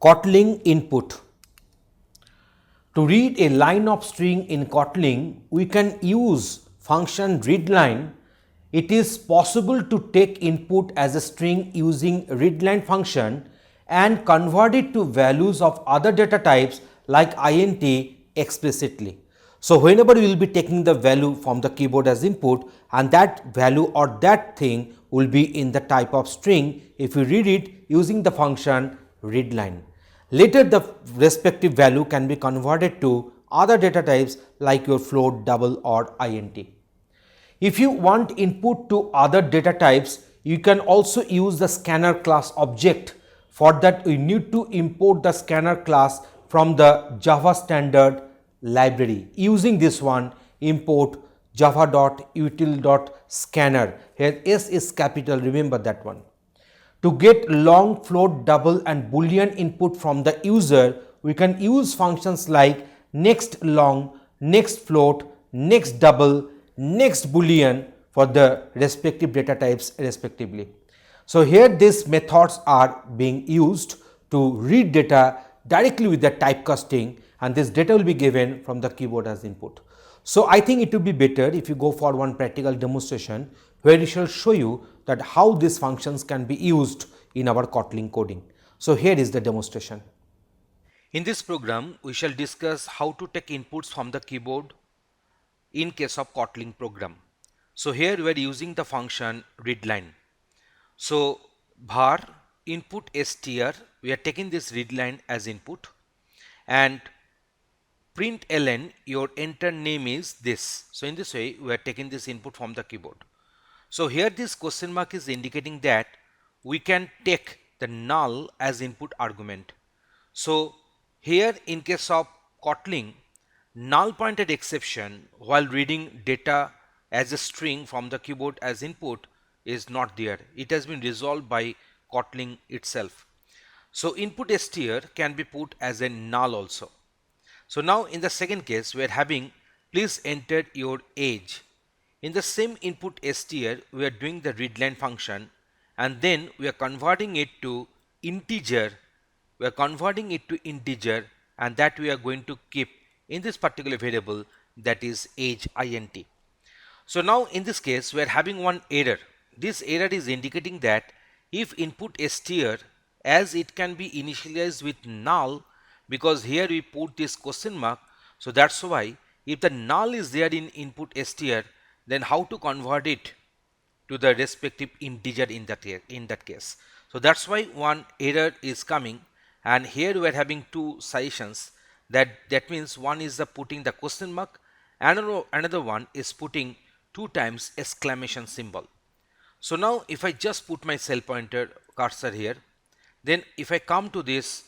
Kotlin input. To read a line of string in Kotlin, we can use function readLine. It is possible to take input as a string using readLine function and convert it to values of other data types like int explicitly. So whenever we will be taking the value from the keyboard as input, and that value or that thing will be in the type of string if we read it using the function readLine. Later the respective value can be converted to other data types like your float, double or int. If you want input to other data types, you can also use the scanner class object. For that, we need to import the scanner class from the Java standard library. Using this one, import java.util.scanner. Here S is capital, remember that one. To get long, float, double and boolean input from the user, we can use functions like next long, next float, next double, next boolean for the respective data types respectively. So here these methods are being used to read data directly with the typecasting, and this data will be given from the keyboard as input. So I think it would be better if you go for one practical demonstration where we shall show you that how these functions can be used in our Kotlin coding. So here is the demonstration. In this program, we shall discuss how to take inputs from the keyboard in case of Kotlin program. So here we are using the function readLine. So var input str, we are taking this readLine as input, and println your enter name is this. So in this way we are taking this input from the keyboard. So here this question mark is indicating that we can take the null as input argument. So here in case of Kotlin, null pointed exception while reading data as a string from the keyboard as input is not there. It has been resolved by Kotlin itself. So input str can be put as a null also. So now in the second case we are having please enter your age. In the same input str we are doing the readLine function, and then we are converting it to integer. We are converting it to integer, and that we are going to keep in this particular variable, that is age int. So now in this case we are having one error. This error is indicating that if input str, as it can be initialized with null, because here we put this question mark, so that's why if the null is there in input str, then how to convert it to the respective integer in that case. So that's why one error is coming, and here we are having two suggestions. That means one is the putting the question mark, and another one is putting 2 times exclamation symbol. So now if I just put my cell pointer cursor here, then if I come to this,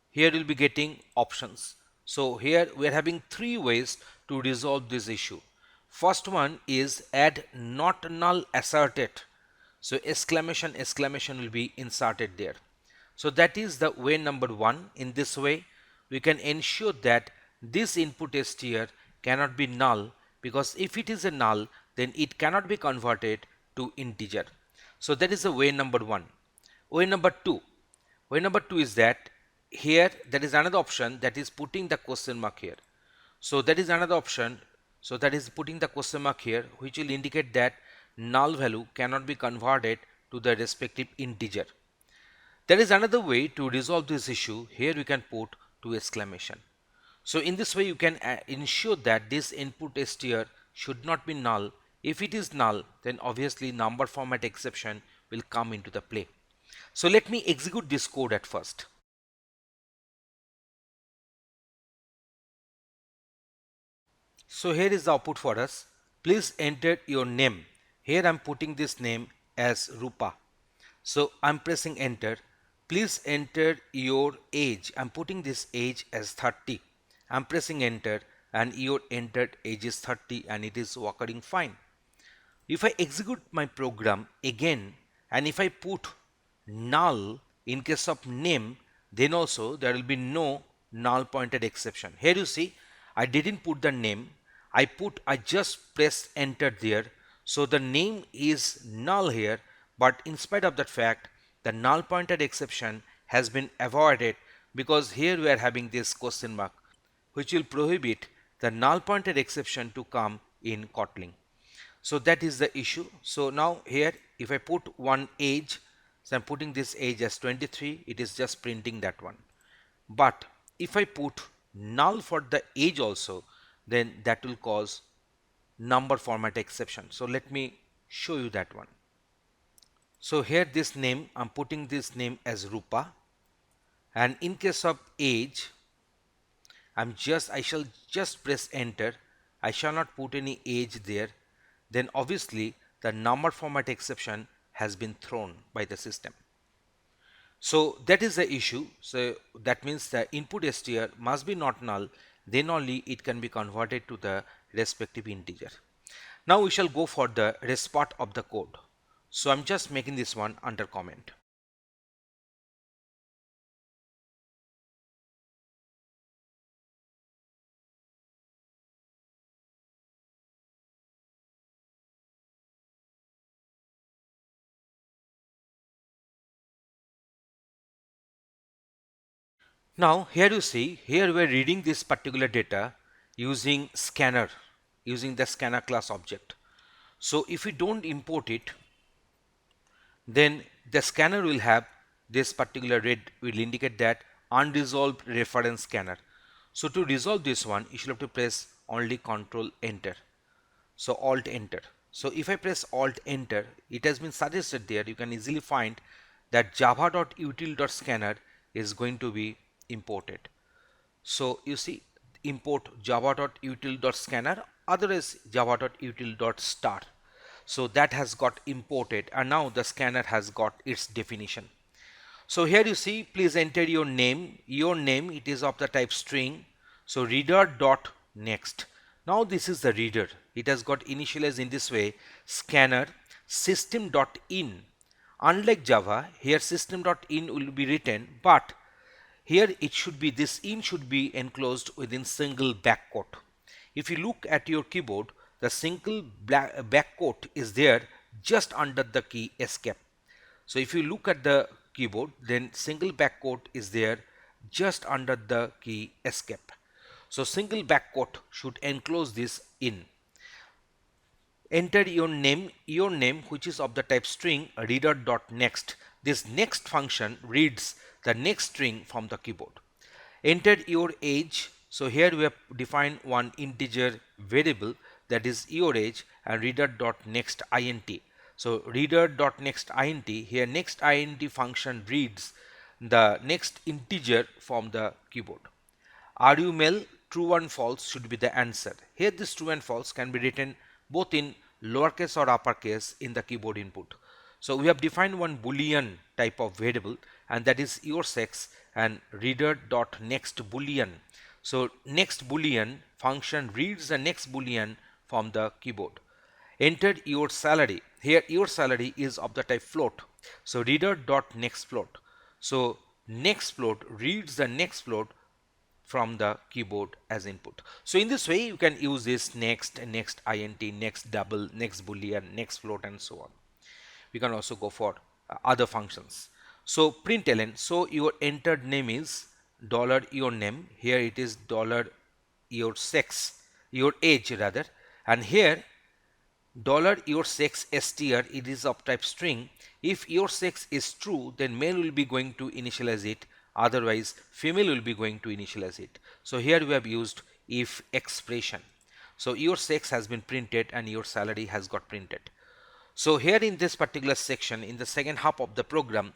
here we'll be getting options. So here we are having 3 ways to resolve this issue. First one is add not null asserted. So exclamation will be inserted there. So that is the way number 1. In this way we can ensure that this input str cannot be null, because if it is a null then it cannot be converted to integer. So that is the way number 1. Way number 2 is that here there is another option, that is putting the question mark here. So that is another option, so that is putting the question mark here, which will indicate that null value cannot be converted to the respective integer. There is another way to resolve this issue. Here we can put 2 exclamation. So in this way you can ensure that this input str should not be null. If it is null, then obviously number format exception will come into the play. So let me execute this code at first. So here is the output for us. Please enter your name. Here I am putting this name as Rupa. So I am pressing enter. Please enter your age. I am putting this age as 30. I am pressing enter, and your entered age is 30, and it is working fine. If I execute my program again, and if I put null in case of name, then also there will be no null pointed exception. Here you see I didn't put the name, I just pressed enter there. So the name is null here, but in spite of that fact, the null pointed exception has been avoided because here we are having this question mark, which will prohibit the null pointer exception to come in Kotlin. So that is the issue. So now here if I put one age, so I'm putting this age as 23, it is just printing that one. But if I put null for the age also, then that will cause number format exception. So let me show you that one. So here this name, I'm putting this name as Rupa, and in case of age, I shall just press enter. I shall not put any age there. Then obviously the number format exception has been thrown by the system. So that is the issue. So that means the input str must be not null, then only it can be converted to the respective integer. Now we shall go for the rest part of the code. So I'm just making this one under comment. Now here you see, here we are reading this particular data using scanner, using the scanner class object. So if we don't import it, then the scanner will have this particular red will indicate that unresolved reference scanner. So to resolve this one, you should have to press only Control Enter. So Alt Enter. So if I press Alt Enter, it has been suggested there, you can easily find that java.util.scanner is going to be imported. So you see, import java.util.scanner, otherwise java.util.start. So that has got imported, and now the scanner has got its definition. So here you see, please enter your name. Your name, it is of the type string. So reader dot next. Now this is the reader. It has got initialized in this way, scanner system dot in. Unlike Java, here system dot in will be written, but here it should be, this in should be enclosed within single backquote. If you look at your keyboard, the single backquote is there just under the key escape. So if you look at the keyboard, then single backquote is there just under the key escape. So single backquote should enclose this in. Enter your name which is of the type string reader.next. This next function reads the next string from the keyboard. Enter your age. So here we have defined one integer variable, that is your age, and reader.next int. So reader.next int, here next int function reads the next integer from the keyboard. Are you male? True and false should be the answer. Here this true and false can be written both in lowercase or uppercase in the keyboard input. So we have defined one boolean type of variable, and that is your sex and reader.next boolean. So next boolean function reads the next boolean from the keyboard. Enter your salary. Here your salary is of the type float. So reader.next float. So next float reads the next float from the keyboard as input. So in this way you can use this next int, next double, next boolean, next float, and so on. We can also go for other functions. So println, so your entered name is dollar your name, here it is dollar your sex, your age rather, and here dollar your sex str, it is of type string. If your sex is true, then male will be going to initialize it, otherwise female will be going to initialize it. So here we have used if expression. So your sex has been printed and your salary has got printed. So here in this particular section, in the second half of the program,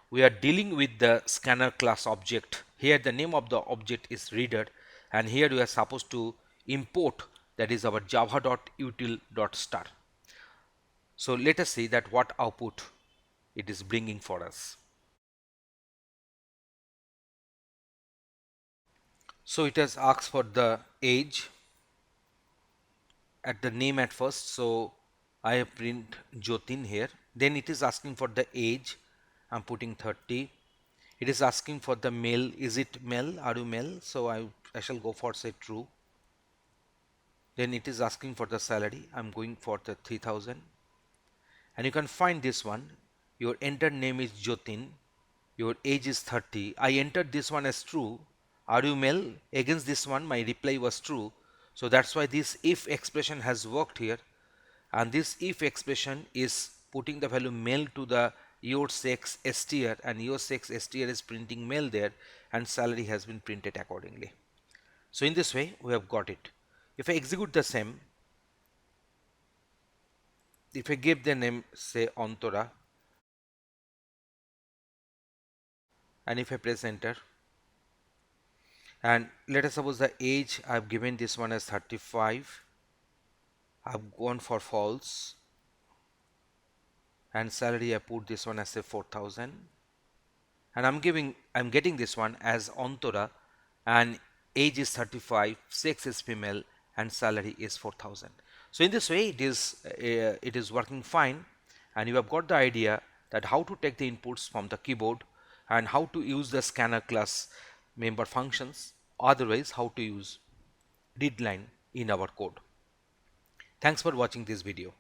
we are dealing with the scanner class object. Here the name of the object is reader, and here we are supposed to import, that is our java.util.star. So let us see that what output it is bringing for us. So it has asked for the age at the name at first. So I have print Jyotin here. Then it is asking for the age. I'm putting 30. It is asking for the male. Is it male? Are you male? So I shall go for say true. Then it is asking for the salary. I'm going for the 3000. And you can find this one. Your entered name is Jyotin. your age is 30. I entered this one as true. Are you male? Against this one, my reply was true. So that's why this if expression has worked here. And this if expression is putting the value male to the your sex str, and your sex str is printing male there, and salary has been printed accordingly. So in this way, we have got it. If I execute the same, if I give the name, say Antora, and if I press enter, and let us suppose the age I've given this one as 35, I've gone for false, and salary I put this one as say 4,000, and I'm getting this one as Antora, and age is 35, sex is female, and salary is 4,000. So in this way, it is working fine, and you have got the idea that how to take the inputs from the keyboard and how to use the scanner class member functions, otherwise how to use readLine in our code. Thanks for watching this video.